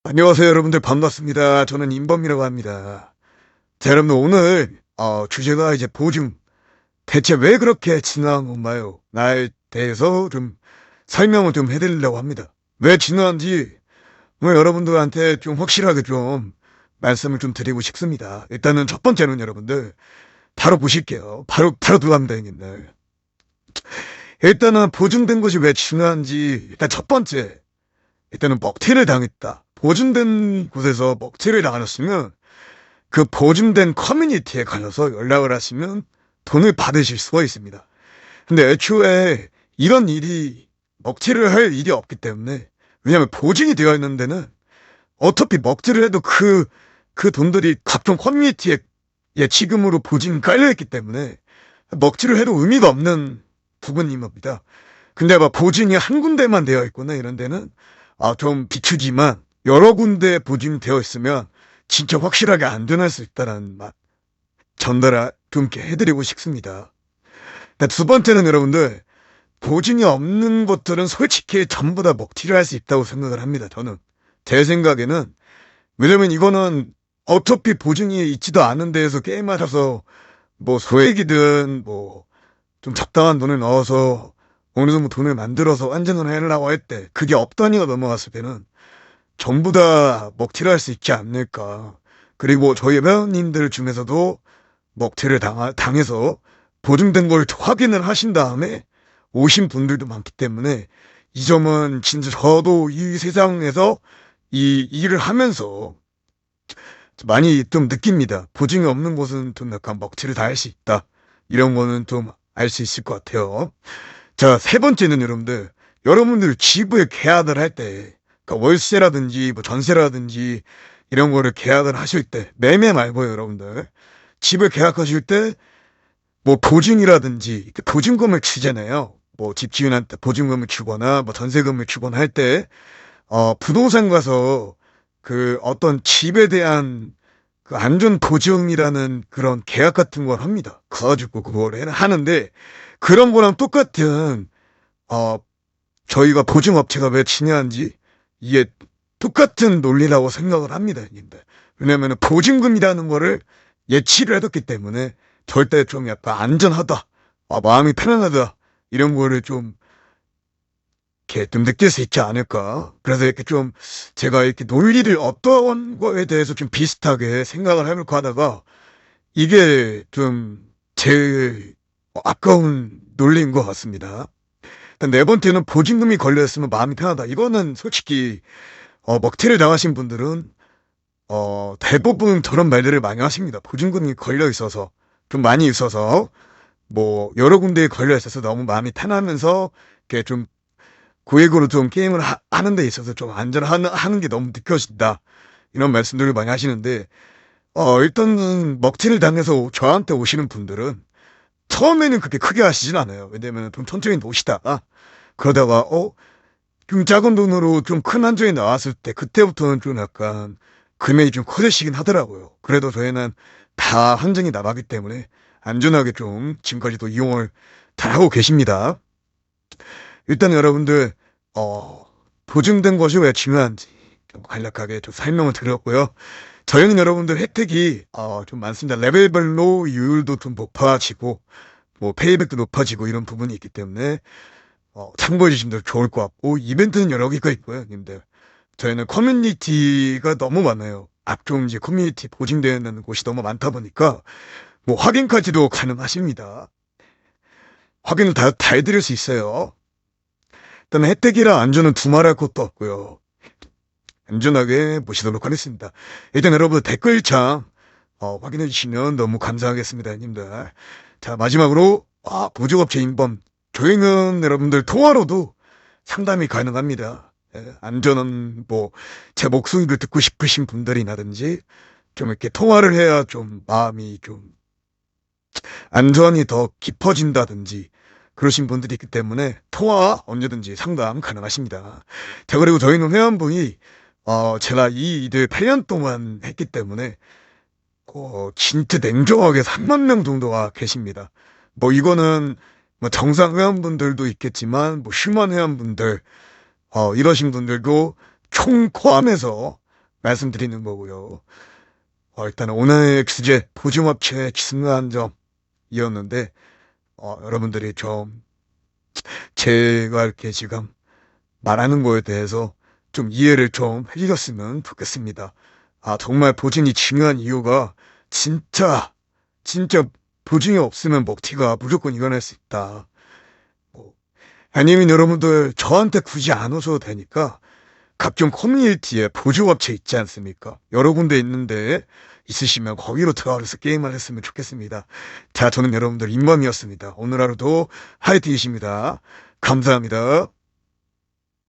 안녕하세요, 여러분들. 반갑습니다. 저는 임범이라고 합니다. 자, 여러분들, 오늘, 주제가 이제 보증. 대체 왜 그렇게 진화한 건가요? 나에 대해서 좀 설명을 좀 해드리려고 합니다. 왜 진화한지, 오늘 여러분들한테 좀 확실하게 좀 말씀을 좀 드리고 싶습니다. 일단은 첫 번째는 여러분들, 바로 보실게요. 바로 들어갑니다, 형님들. 일단은 보증된 것이 왜 진화한지, 일단 첫 번째, 일단은 먹튀를 당했다. 보증된 곳에서 먹튀를 당하셨으면 그 보증된 커뮤니티에 가셔서 연락을 하시면 돈을 받으실 수가 있습니다. 근데 애초에 이런 일이 먹튀를 할 일이 없기 때문에, 왜냐면 보증이 되어 있는 데는 어차피 먹튀를 해도 그 돈들이 각종 커뮤니티에 예치금으로 보증이 깔려있기 때문에 먹튀를 해도 의미가 없는 부분인 겁니다. 근데 막 보증이 한 군데만 되어 있거나 이런 데는 좀 비추지만 여러 군데 보증되어 있으면 진짜 확실하게 안전할 수 있다는 말 전달을 좀 이렇게 해드리고 싶습니다. 두 번째는 여러분들, 보증이 없는 것들은 솔직히 전부 다 먹튀를 할 수 있다고 생각을 합니다. 저는 제 생각에는. 왜냐면 이거는 어차피 보증이 있지도 않은 데에서 게임하셔서 뭐 소액이든 뭐 좀 적당한 돈을 넣어서 어느 정도 돈을 만들어서 안전을 하려고 할 때 그게 억 단위가 넘어갔을 때는 전부 다 먹튀를 할 수 있지 않을까. 그리고 저희 회원님들 중에서도 먹튀를 당해서 보증된 걸 확인을 하신 다음에 오신 분들도 많기 때문에 이 점은 진짜 저도 이 세상에서 이 일을 하면서 많이 좀 느낍니다. 보증이 없는 곳은 좀 약간 먹튀를 다 할 수 있다. 이런 거는 좀 알 수 있을 것 같아요. 자, 세 번째는 여러분들 집을 계약을 할 때, 그러니까 월세라든지 뭐 전세라든지 이런 거를 계약을 하실 때, 매매 말고요, 여러분들. 집을 계약하실 때, 뭐 보증이라든지 그 보증금을 주잖아요. 뭐 집주인한테 보증금을 주거나 뭐 전세금을 주거나 할 때, 부동산 가서 그 어떤 집에 대한 그 안전 보증이라는 그런 계약 같은 걸 합니다. 그래가지고 그걸 하는데, 그런 거랑 똑같은 어, 저희가 보증업체가 왜 중요한지 이게 똑같은 논리라고 생각을 합니다, 형님들. 왜냐면 보증금이라는 거를 예치를 해뒀기 때문에 절대 좀 약간 안전하다, 마음이 편안하다, 이런 거를 좀 이렇게 좀 느낄 수 있지 않을까. 그래서 이렇게 좀 제가 이렇게 논리를 어떤 거에 대해서 좀 비슷하게 생각을 해볼까 하다가 이게 좀 제일 아까운 논리인 것 같습니다. 일단 네 번째는 보증금이 걸려있으면 마음이 편하다. 이거는 솔직히 먹튀를 당하신 분들은 대부분 저런 말들을 많이 하십니다. 보증금이 걸려 있어서 좀 많이 있어서 뭐 여러 군데에 걸려 있어서 너무 마음이 편하면서 이렇게 좀 고액으로 좀 게임을 하는 데 있어서 좀 안전하는 게 너무 느껴진다. 이런 말씀들을 많이 하시는데 일단은 먹튀를 당해서 저한테 오시는 분들은 처음에는 그렇게 크게 하시진 않아요. 왜냐면 좀 천천히 노시다가 그러다가 좀 작은 돈으로 좀 큰 한정이 나왔을 때 그때부터는 좀 약간 금액이 좀 커지시긴 하더라고요. 그래도 저희는 다 한정이 나가기 때문에 안전하게 좀 지금까지도 이용을 잘 하고 계십니다. 일단 여러분들 보증된 것이 왜 중요한지 좀 간략하게 좀 설명을 드렸고요. 저희는 여러분들 혜택이 좀 많습니다. 레벨별로 유율도 좀 높아지고 뭐 페이백도 높아지고 이런 부분이 있기 때문에 참고해 주시면 좋을 것 같고, 이벤트는 여러 개가 있고요, 님들. 저희는 커뮤니티가 너무 많아요. 앞쪽 이제 커뮤니티 보증되어 있는 곳이 너무 많다 보니까 뭐 확인까지도 가능하십니다. 확인을 다 해드릴 수 있어요. 일단 혜택이랑 안전은 두말할 것도 없고요. 안전하게 모시도록 하겠습니다. 일단 여러분 댓글창 확인해 주시면 너무 감사하겠습니다, 님들. 자, 마지막으로 보조업체 인범, 저희는 여러분들 통화로도 상담이 가능합니다. 안전은 뭐 제 목소리를 듣고 싶으신 분들이라든지 좀 이렇게 통화를 해야 좀 마음이 좀 안전이 더 깊어진다든지 그러신 분들이 있기 때문에 통화 언제든지 상담 가능하십니다. 자, 그리고 저희는 회원분이 제가 이 일을 8년 동안 했기 때문에 진짜 냉정하게 3만 명 정도가 계십니다. 뭐 이거는 뭐 정상 회원분들도 있겠지만 뭐 휴먼 회원분들 이러신 분들도 총 포함해서 말씀드리는 거고요. 일단 오늘 주제 보증업체 중요한 점이었는데 여러분들이 좀 제가 이렇게 지금 말하는 거에 대해서 좀 이해를 좀 해주셨으면 좋겠습니다. 정말 보증이 중요한 이유가 진짜 보증이 없으면 먹튀가 무조건 일어날 수 있다. 뭐, 아니면 여러분들 저한테 굳이 안 오셔도 되니까 각종 커뮤니티에 보증업체 있지 않습니까? 여러 군데 있는데 있으시면 거기로 들어가서 게임을 했으면 좋겠습니다. 자, 저는 여러분들 임범이었습니다. 오늘 하루도 화이팅이십니다. 감사합니다.